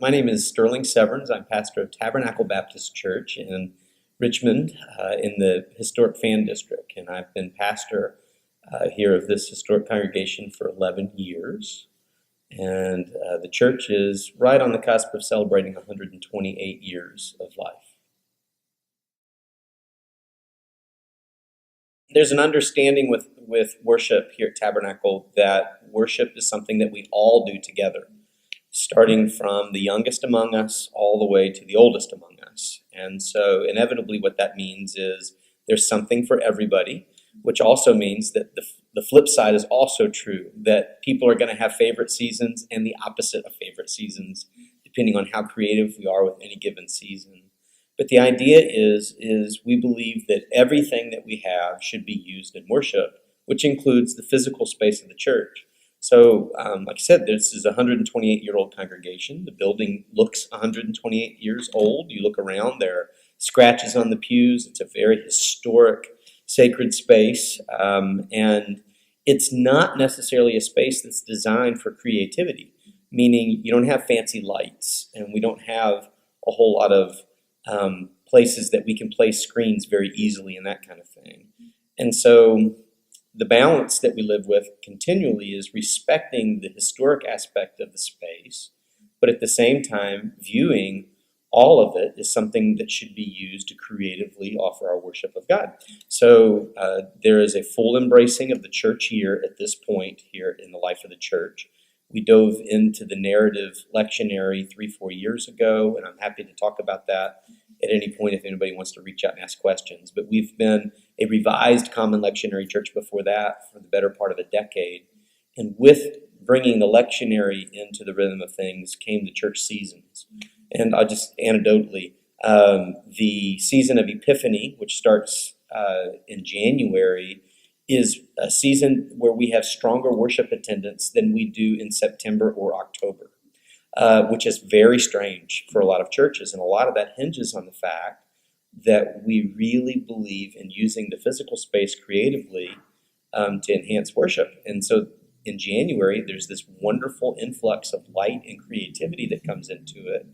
My name is Sterling Severns. I'm pastor of Tabernacle Baptist Church in Richmond in the historic Fan District. And I've been pastor here of this historic congregation for 11 years. And the church is right on the cusp of celebrating 128 years of life. There's an understanding with worship here at Tabernacle that worship is something that we all do together, starting from the youngest among us all the way to the oldest among us. And so inevitably what that means is there's something for everybody, which also means that the flip side is also true, that people are going to have favorite seasons and the opposite of favorite seasons, depending on how creative we are with any given season. But the idea is we believe that everything that we have should be used in worship, which includes the physical space of the church. So, like I said, this is a 128-year-old congregation. The building looks 128 years old. You look around, there are scratches on the pews. It's a very historic, sacred space. And it's not necessarily a space that's designed for creativity, meaning you don't have fancy lights, and we don't have a whole lot of places that we can place screens very easily and that kind of thing. And so the balance that we live with continually is respecting the historic aspect of the space, but at the same time viewing all of it as something that should be used to creatively offer our worship of God. So there is a full embracing of the church year at this point here in the life of the church. We dove into the narrative lectionary 3-4 years ago, and I'm happy to talk about that at any point if anybody wants to reach out and ask questions. But we've been a revised common lectionary church before that for the better part of a decade. And with bringing the lectionary into the rhythm of things came the church seasons. And I'll just anecdotally, the season of Epiphany, which starts in January, is a season where we have stronger worship attendance than we do in September or October, which is very strange for a lot of churches. And a lot of that hinges on the fact that we really believe in using the physical space creatively to enhance worship. And so in January, there's this wonderful influx of light and creativity that comes into it.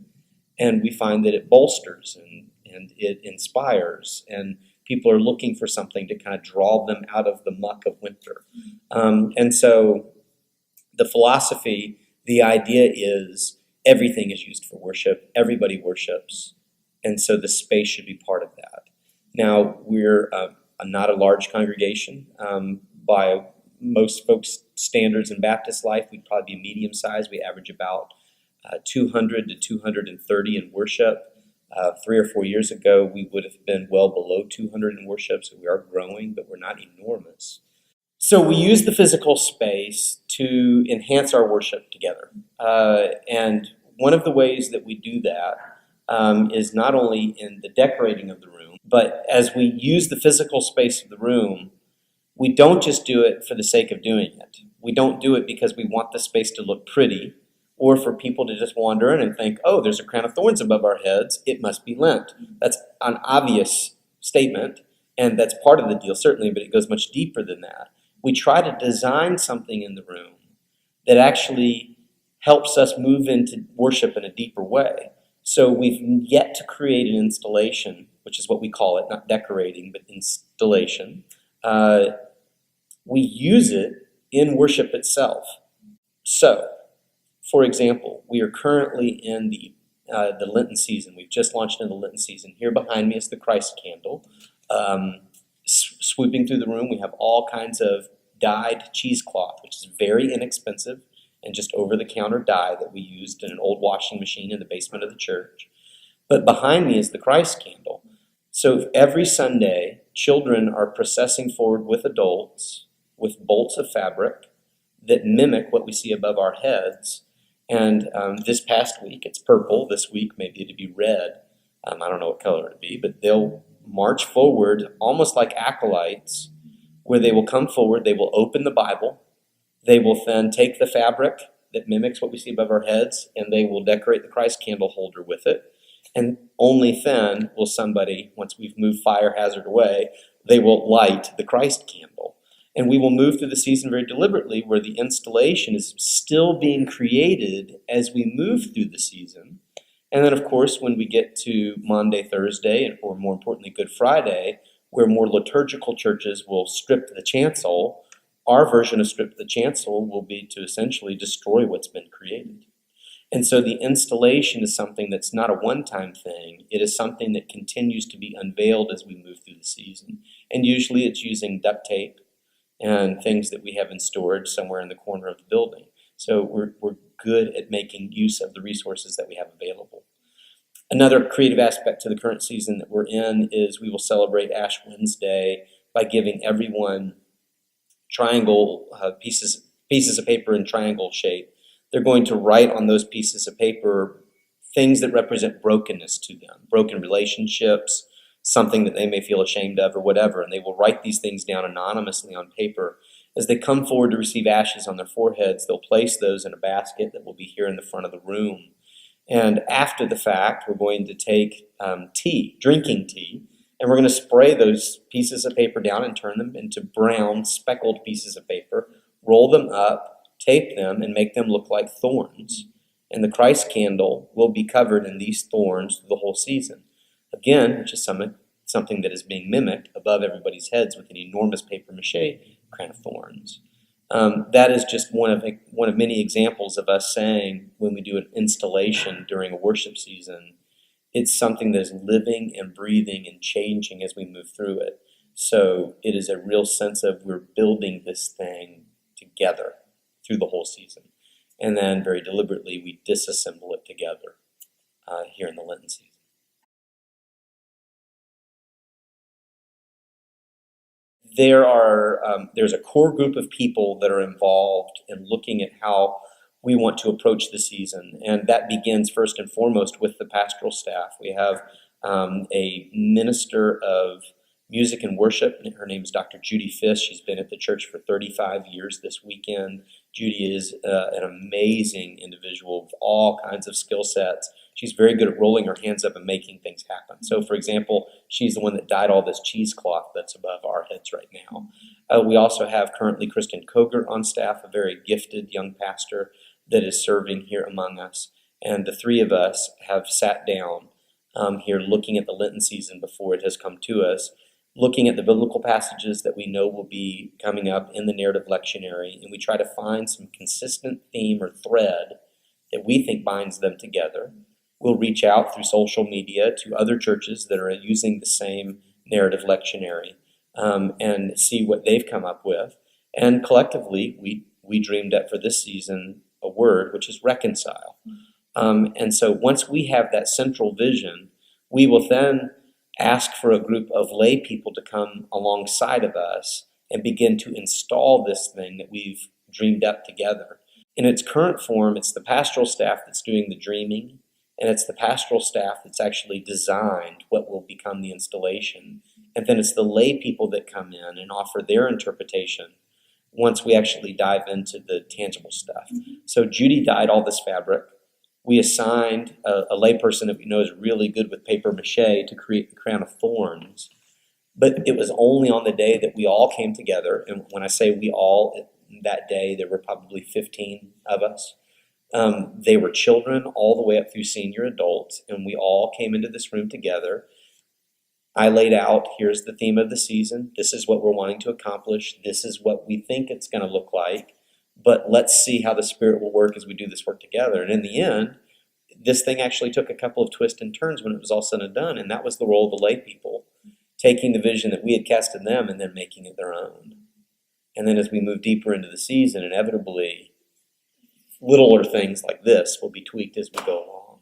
And we find that it bolsters and it inspires, and people are looking for something to kind of draw them out of the muck of winter. And so the philosophy, the idea is everything is used for worship. Everybody worships. And so the space should be part of that. Now, we're not a large congregation. By most folks' standards in Baptist life, we'd probably be medium sized. We average about 200 to 230 in worship. 3 or 4 years ago, we would have been well below 200 in worship, so we are growing, but we're not enormous. So we use the physical space to enhance our worship together. And one of the ways that we do that is not only in the decorating of the room, but as we use the physical space of the room, we don't just do it for the sake of doing it. We don't do it because we want the space to look pretty, or for people to just wander in and think, oh, there's a crown of thorns above our heads, it must be Lent. That's an obvious statement, and that's part of the deal, certainly, but it goes much deeper than that. We try to design something in the room that actually helps us move into worship in a deeper way. So we've yet to create an installation, which is what we call it, not decorating, but installation. We use it in worship itself. So, for example, we are currently in the Lenten season. We've just launched into the Lenten season. Here behind me is the Christ candle. Swooping through the room, we have all kinds of dyed cheesecloth, which is very inexpensive and just over-the-counter dye that we used in an old washing machine in the basement of the church. But behind me is the Christ candle. So every Sunday, children are processing forward with adults with bolts of fabric that mimic what we see above our heads. And this past week, it's purple. This week, maybe it'd be red. I don't know what color it'd be, but they'll march forward almost like acolytes, where they will come forward, they will open the Bible, they will then take the fabric that mimics what we see above our heads, and they will decorate the Christ candle holder with it. And only then will somebody, once we've moved fire hazard away, they will light the Christ candle. And we will move through the season very deliberately where the installation is still being created as we move through the season. And then, of course, when we get to Maundy, Thursday, or more importantly, Good Friday, where more liturgical churches will strip the chancel, our version of strip the chancel will be to essentially destroy what's been created. And so the installation is something that's not a one-time thing. It is something that continues to be unveiled as we move through the season. And usually it's using duct tape and things that we have in storage somewhere in the corner of the building. So we're good at making use of the resources that we have available. Another creative aspect to the current season that we're in is we will celebrate Ash Wednesday by giving everyone triangle pieces of paper in triangle shape. They're going to write on those pieces of paper things that represent brokenness to them, broken relationships, something that they may feel ashamed of or whatever, and they will write these things down anonymously on paper. As they come forward to receive ashes on their foreheads, they'll place those in a basket that will be here in the front of the room. And after the fact, we're going to take drinking tea, and we're going to spray those pieces of paper down and turn them into brown speckled pieces of paper, roll them up, tape them, and make them look like thorns. And the Christ candle will be covered in these thorns through the whole season. Again, which is something that is being mimicked above everybody's heads with an enormous paper mache crown of thorns. That is just one of many examples of us saying when we do an installation during a worship season, it's something that is living and breathing and changing as we move through it. So it is a real sense of we're building this thing together through the whole season. And then very deliberately we disassemble it together here in the Lenten season. There's a core group of people that are involved in looking at how we want to approach the season, and that begins first and foremost with the pastoral staff. We have a minister of music and worship. Her name is Dr. Judy Fisk. She's been at the church for 35 years this weekend. Judy is an amazing individual with all kinds of skill sets. She's very good at rolling her hands up and making things happen. So, for example, she's the one that dyed all this cheesecloth that's above our heads right now. We also have currently Kristen Koger on staff, a very gifted young pastor that is serving here among us. And the three of us have sat down here looking at the Lenten season before it has come to us, looking at the biblical passages that we know will be coming up in the narrative lectionary, and we try to find some consistent theme or thread that we think binds them together. We'll reach out through social media to other churches that are using the same narrative lectionary and see what they've come up with. And collectively, we dreamed up for this season a word, which is reconcile. And so once we have that central vision, we will then ask for a group of lay people to come alongside of us and begin to install this thing that we've dreamed up together. In its current form, it's the pastoral staff that's doing the dreaming, and it's the pastoral staff that's actually designed what will become the installation. And then it's the lay people that come in and offer their interpretation once we actually dive into the tangible stuff. So Judy dyed all this fabric. We assigned a layperson that we know is really good with paper mache to create the crown of thorns. But it was only on the day that we all came together, and when I say we all, that day there were probably 15 of us. They were children all the way up through senior adults, and we all came into this room together. I laid out, here's the theme of the season. This is what we're wanting to accomplish. This is what we think it's going to look like. But let's see how the Spirit will work as we do this work together. And in the end, this thing actually took a couple of twists and turns when it was all said and done, and that was the role of the lay people, taking the vision that we had cast in them and then making it their own. And then as we move deeper into the season, inevitably, littler things like this will be tweaked as we go along.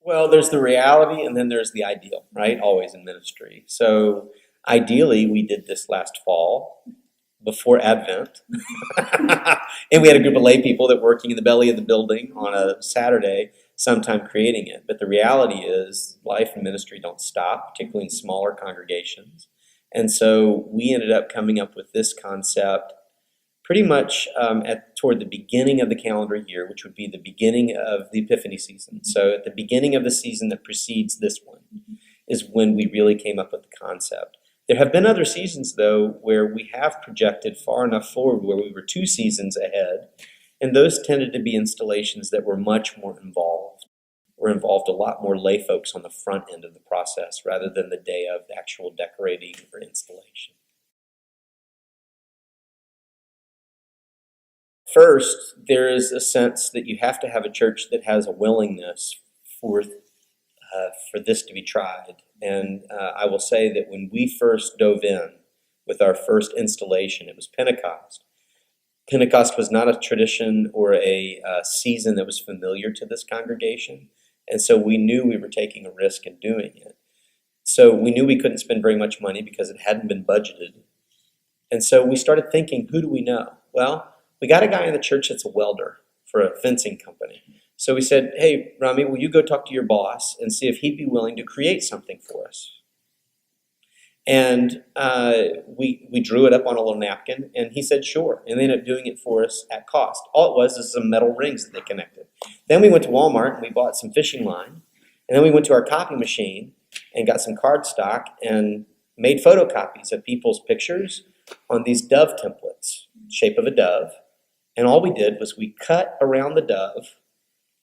Well, there's the reality and then there's the ideal, right? Always in ministry. So ideally, we did this last fall before Advent. And we had a group of lay people that were working in the belly of the building on a Saturday, sometime creating it. But the reality is life and ministry don't stop, particularly in smaller congregations. And so we ended up coming up with this concept pretty much toward the beginning of the calendar year, which would be the beginning of the Epiphany season. So at the beginning of the season that precedes this one. is when we really came up with the concept. There have been other seasons, though, where we have projected far enough forward where we were 2 seasons ahead, and those tended to be installations that were much more involved, or involved a lot more lay folks on the front end of the process rather than the day of the actual decorating or installation. First, there is a sense that you have to have a church that has a willingness for this to be tried. And I will say that when we first dove in with our first installation, it was Pentecost. Pentecost was not a tradition or a season that was familiar to this congregation. And so we knew we were taking a risk in doing it. So we knew we couldn't spend very much money because it hadn't been budgeted. And so we started thinking, who do we know? Well, we got a guy in the church that's a welder for a fencing company. So we said, hey, Rami, will you go talk to your boss and see if he'd be willing to create something for us? And we drew it up on a little napkin, and he said, sure. And they ended up doing it for us at cost. All it was is some metal rings that they connected. Then we went to Walmart, and we bought some fishing line. And then we went to our copy machine and got some cardstock and made photocopies of people's pictures on these dove templates, shape of a dove. And all we did was we cut around the dove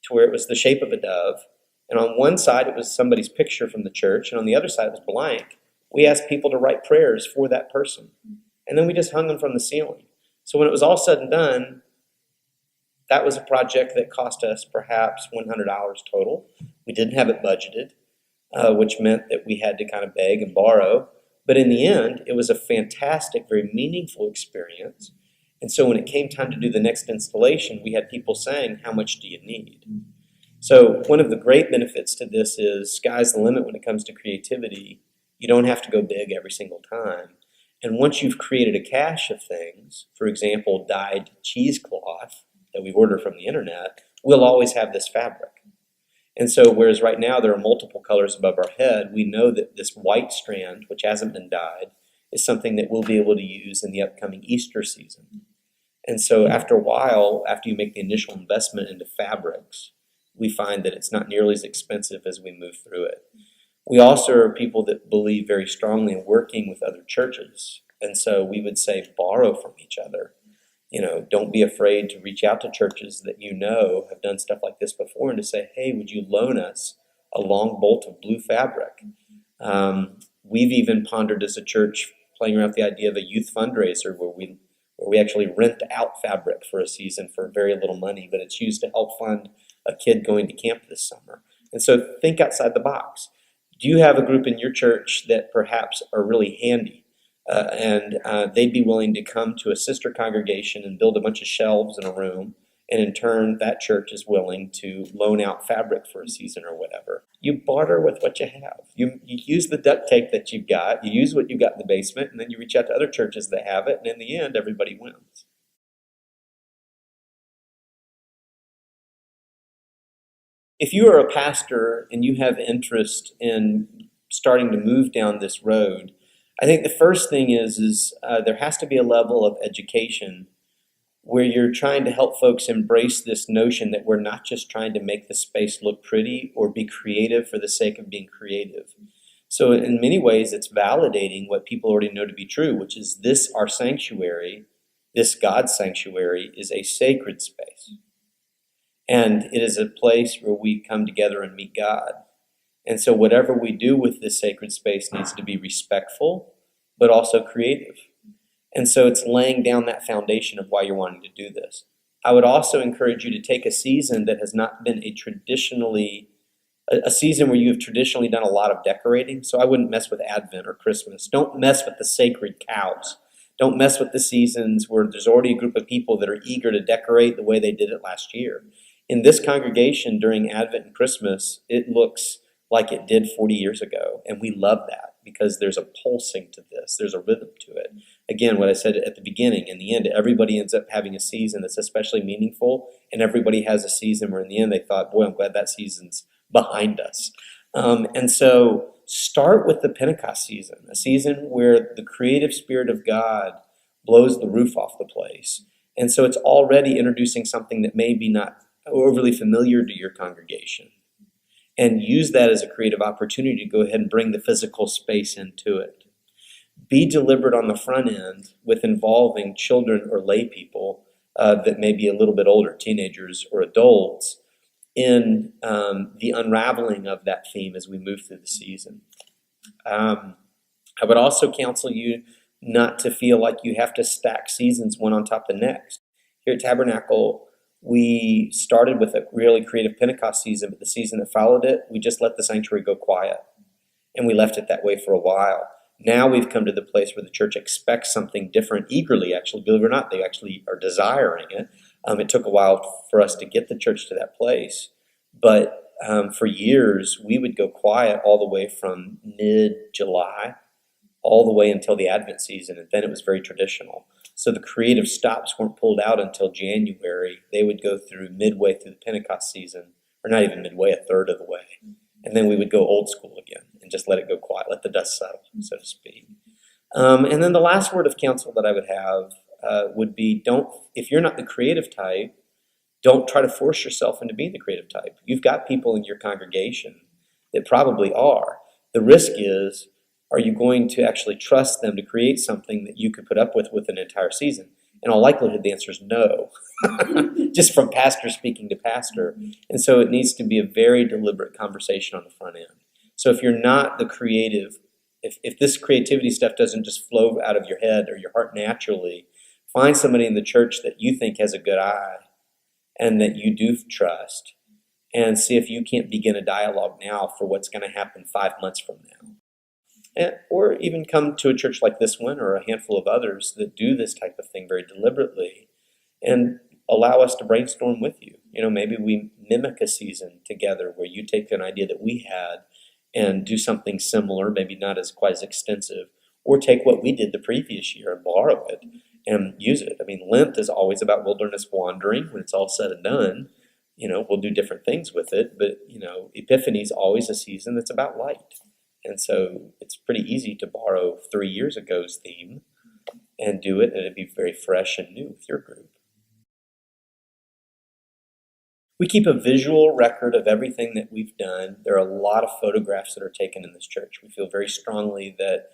to where it was the shape of a dove. And on one side, it was somebody's picture from the church, and on the other side, it was blank. We asked people to write prayers for that person. And then we just hung them from the ceiling. So when it was all said and done, that was a project that cost us perhaps $100 total. We didn't have it budgeted, which meant that we had to kind of beg and borrow. But in the end, it was a fantastic, very meaningful experience. And so when it came time to do the next installation, we had people saying, how much do you need? So one of the great benefits to this is sky's the limit when it comes to creativity. You don't have to go big every single time. And once you've created a cache of things, for example, dyed cheesecloth that we order from the internet, we'll always have this fabric. And so whereas right now there are multiple colors above our head, we know that this white strand, which hasn't been dyed, is something that we'll be able to use in the upcoming Easter season. And so after a while, after you make the initial investment into fabrics, we find that it's not nearly as expensive as we move through it. We also are people that believe very strongly in working with other churches. And so we would say borrow from each other. You know, don't be afraid to reach out to churches that you know have done stuff like this before and to say, hey, would you loan us a long bolt of blue fabric? We've even pondered as a church playing around with the idea of a youth fundraiser where we actually rent out fabric for a season for very little money, but it's used to help fund a kid going to camp this summer. And so think outside the box. Do you have a group in your church that perhaps are really handy and they'd be willing to come to a sister congregation and build a bunch of shelves in a room, and in turn that church is willing to loan out fabric for a season or whatever? You barter with what you have. You use the duct tape that you've got, you use what you've got in the basement, and then you reach out to other churches that have it, and in the end everybody wins. If you are a pastor and you have interest in starting to move down this road, I think the first thing is there has to be a level of education where you're trying to help folks embrace this notion that we're not just trying to make the space look pretty or be creative for the sake of being creative. So in many ways, it's validating what people already know to be true, which is this, our sanctuary, this God's sanctuary, is a sacred space. And it is a place where we come together and meet God. And so whatever we do with this sacred space needs to be respectful, but also creative. And so it's laying down that foundation of why you're wanting to do this. I would also encourage you to take a season that has not been a season where you have traditionally done a lot of decorating. So I wouldn't mess with Advent or Christmas. Don't mess with the sacred cows. Don't mess with the seasons where there's already a group of people that are eager to decorate the way they did it last year. In this congregation during Advent and Christmas, it looks like it did 40 years ago. And we love that because there's a pulsing to this. There's a rhythm to it. Again, what I said at the beginning, in the end, everybody ends up having a season that's especially meaningful. And everybody has a season where in the end they thought, boy, I'm glad that season's behind us. And so start with the Pentecost season, a season where the creative spirit of God blows the roof off the place. And so it's already introducing something that may be not overly familiar to your congregation. and use that as a creative opportunity to go ahead and bring the physical space into it. Be deliberate on the front end with involving children or lay people that may be a little bit older, teenagers or adults, in the unraveling of that theme as we move through the season. I would also counsel you not to feel like you have to stack seasons one on top of the next. Here at Tabernacle, we started with a really creative Pentecost season, but the season that followed it, we just let the sanctuary go quiet. And we left it that way for a while. Now we've come to the place where the church expects something different eagerly, actually. Believe it or not, they actually are desiring it. It took a while for us to get the church to that place. But for years, we would go quiet all the way from mid-July all the way until the Advent season, and then it was very traditional. So the creative stops weren't pulled out until January. They would go through midway through the Pentecost season, or not even midway, a third of the way. And then we would go old school again and just let it go quiet, let the dust settle, so to speak. And then the last word of counsel that I would have would be, if you're not the creative type, don't try to force yourself into being the creative type. You've got people in your congregation that probably are. The risk is, are you going to actually trust them to create something that you could put up with an entire season? In all likelihood, the answer is no, just from pastor speaking to pastor. And so it needs to be a very deliberate conversation on the front end. So if you're not the creative, if this creativity stuff doesn't just flow out of your head or your heart naturally, find somebody in the church that you think has a good eye and that you do trust, and see if you can't begin a dialogue now for what's going to happen 5 months from now. Or even come to a church like this one or a handful of others that do this type of thing very deliberately and allow us to brainstorm with you. Maybe we mimic a season together where you take an idea that we had and do something similar, maybe not as quite as extensive, or take what we did the previous year and borrow it and use it. Lent is always about wilderness wandering. When it's all said and done, we'll do different things with it, but, Epiphany is always a season that's about light. And so it's pretty easy to borrow 3 years ago's theme and do it, and it'd be very fresh and new with your group. We keep a visual record of everything that we've done. There are a lot of photographs that are taken in this church. We feel very strongly that,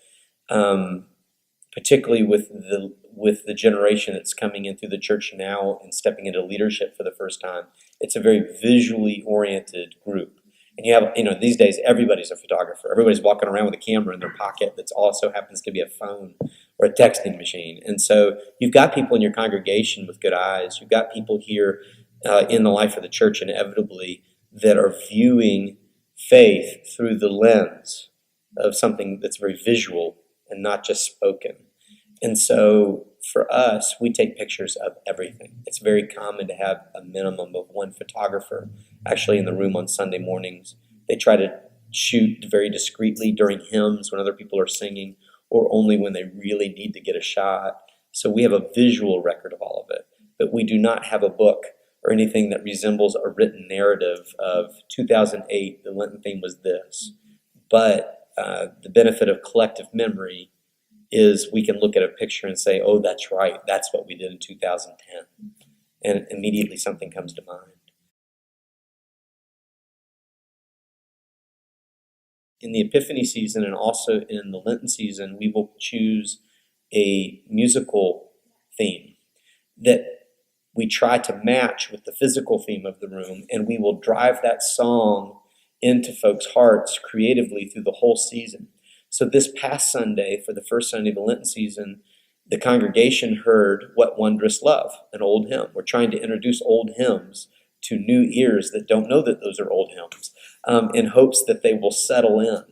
particularly with the generation that's coming in through the church now and stepping into leadership for the first time, it's a very visually oriented group. And you have, these days, everybody's a photographer. Everybody's walking around with a camera in their pocket that also happens to be a phone or a texting machine. And so you've got people in your congregation with good eyes. You've got people here in the life of the church, inevitably, that are viewing faith through the lens of something that's very visual and not just spoken. And so for us, we take pictures of everything. It's very common to have a minimum of one photographer actually in the room on Sunday mornings. They try to shoot very discreetly during hymns when other people are singing, or only when they really need to get a shot. So we have a visual record of all of it. But we do not have a book or anything that resembles a written narrative of 2008, the Lenten theme was this. But the benefit of collective memory is we can look at a picture and say, oh, that's right, that's what we did in 2010. And immediately something comes to mind. In the Epiphany season and also in the Lenten season, we will choose a musical theme that we try to match with the physical theme of the room, and we will drive that song into folks' hearts creatively through the whole season. So this past Sunday, for the first Sunday of the Lenten season, the congregation heard What Wondrous Love, an old hymn. We're trying to introduce old hymns to new ears that don't know that those are old hymns, in hopes that they will settle in.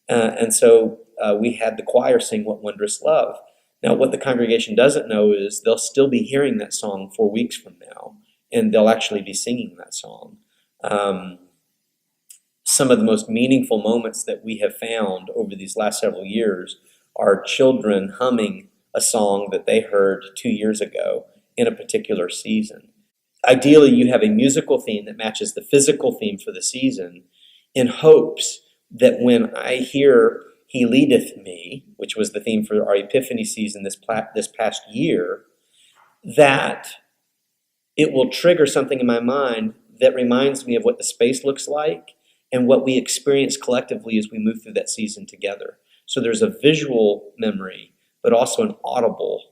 And so we had the choir sing What Wondrous Love. Now, what the congregation doesn't know is they'll still be hearing that song 4 weeks from now, and they'll actually be singing that song. Some of the most meaningful moments that we have found over these last several years are children humming a song that they heard 2 years ago in a particular season. Ideally, you have a musical theme that matches the physical theme for the season, in hopes that when I hear He Leadeth Me, which was the theme for our Epiphany season this past year, that it will trigger something in my mind that reminds me of what the space looks like and what we experience collectively as we move through that season together. So there's a visual memory, but also an audible.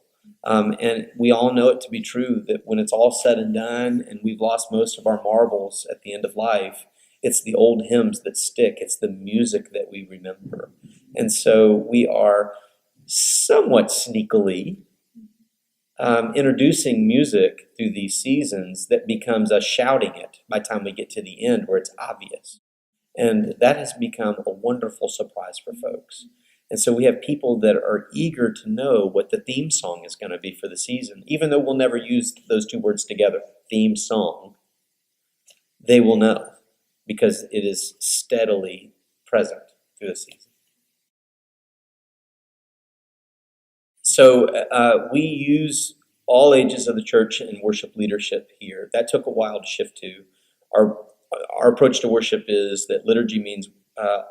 And we all know it to be true that when it's all said and done and we've lost most of our marbles at the end of life, it's the old hymns that stick. It's the music that we remember. And so we are somewhat sneakily introducing music through these seasons that becomes us shouting it by the time we get to the end where it's obvious. And that has become a wonderful surprise for folks. And so we have people that are eager to know what the theme song is going to be for the season. Even though we'll never use those two words together, theme song, they will know because it is steadily present through the season. So we use all ages of the church and worship leadership here. That took a while to shift to. Our approach to worship is that liturgy means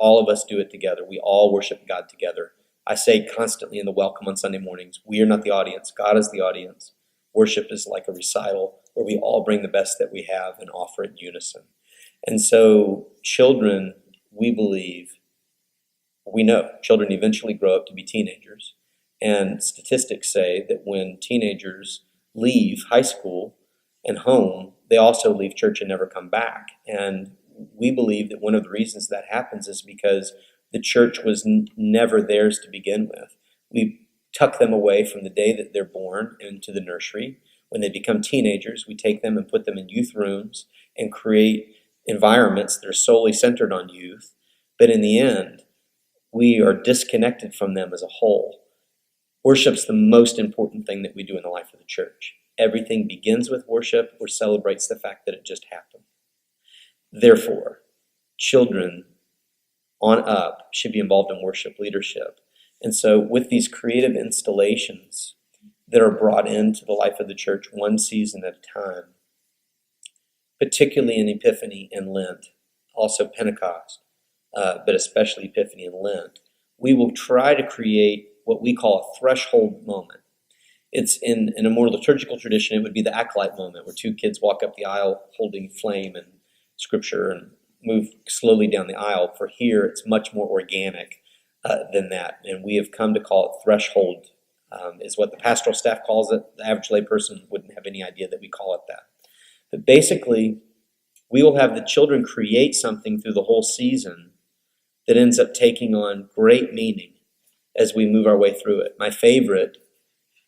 all of us do it together. We all worship God together. I say constantly in the welcome on Sunday mornings, we are not the audience. God is the audience. Worship is like a recital where we all bring the best that we have and offer it in unison. And so children, we know children eventually grow up to be teenagers. And statistics say that when teenagers leave high school and home, they also leave church and never come back. And we believe that one of the reasons that happens is because the church was never theirs to begin with. We tuck them away from the day that they're born into the nursery. When they become teenagers, we take them and put them in youth rooms and create environments that are solely centered on youth. But in the end, we are disconnected from them as a whole. Worship's the most important thing that we do in the life of the church. Everything begins with worship or celebrates the fact that it just happened. Therefore, children on up should be involved in worship leadership. And so with these creative installations that are brought into the life of the church one season at a time, particularly in Epiphany and Lent, also Pentecost, but especially Epiphany and Lent, we will try to create what we call a threshold moment. It's in a more liturgical tradition, it would be the acolyte moment where two kids walk up the aisle holding flame and scripture and move slowly down the aisle. For here, it's much more organic than that. And we have come to call it threshold, is what the pastoral staff calls it. The average layperson wouldn't have any idea that we call it that. But basically, we will have the children create something through the whole season that ends up taking on great meaning as we move our way through it. My favorite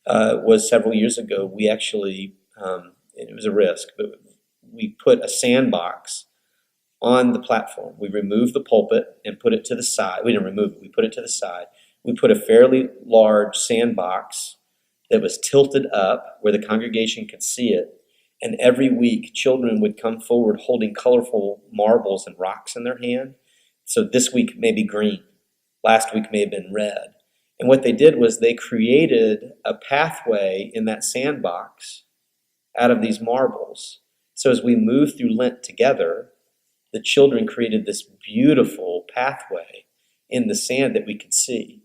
was several years ago. We actually, it was a risk, but we put a sandbox on the platform. We removed the pulpit and put it to the side. We didn't remove it. We put it to the side. We put a fairly large sandbox that was tilted up where the congregation could see it. And every week, children would come forward holding colorful marbles and rocks in their hand. So this week may be green. Last week may have been red. And what they did was they created a pathway in that sandbox out of these marbles. So as we moved through Lent together, the children created this beautiful pathway in the sand that we could see.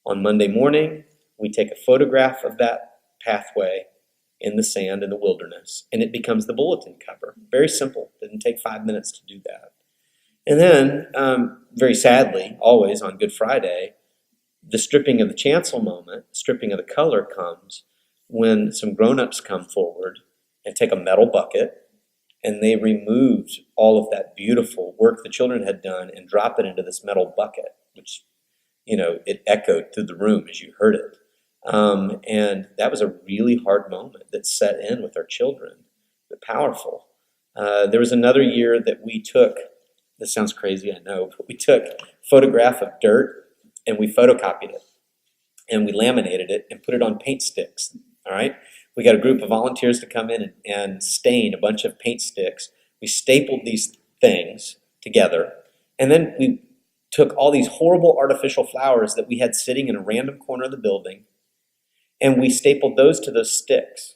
On Monday morning, we take a photograph of that pathway in the sand in the wilderness, and it becomes the bulletin cover. Very simple. Didn't take 5 minutes to do that. And then, very sadly, always on Good Friday, the stripping of the chancel moment, stripping of the color comes when some grown-ups come forward and take a metal bucket and they removed all of that beautiful work the children had done and drop it into this metal bucket, which, it echoed through the room as you heard it. And that was a really hard moment that set in with our children, but powerful. There was another year that we took, this sounds crazy, I know, but we took a photograph of dirt and we photocopied it and we laminated it and put it on paint sticks, all right? We got a group of volunteers to come in and stain a bunch of paint sticks. We stapled these things together, and then we took all these horrible artificial flowers that we had sitting in a random corner of the building, and we stapled those to those sticks.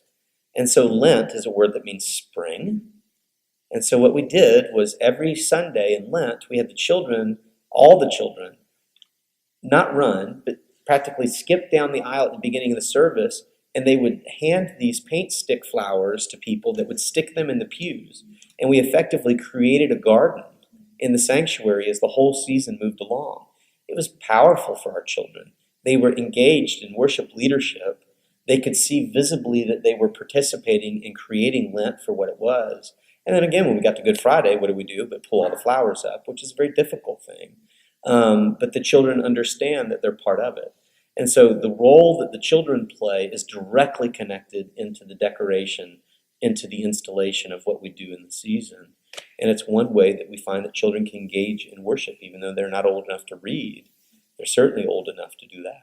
And so Lent is a word that means spring. And so what we did was every Sunday in Lent, we had the children, all the children, not run, but practically skip down the aisle at the beginning of the service, and they would hand these paint stick flowers to people that would stick them in the pews. And we effectively created a garden in the sanctuary as the whole season moved along. It was powerful for our children. They were engaged in worship leadership. They could see visibly that they were participating in creating Lent for what it was. And then again, when we got to Good Friday, what do but pull all the flowers up, which is a very difficult thing. But the children understand that they're part of it. And so the role that the children play is directly connected into the decoration, into the installation of what we do in the season. And it's one way that we find that children can engage in worship, even though they're not old enough to read. They're certainly old enough to do that.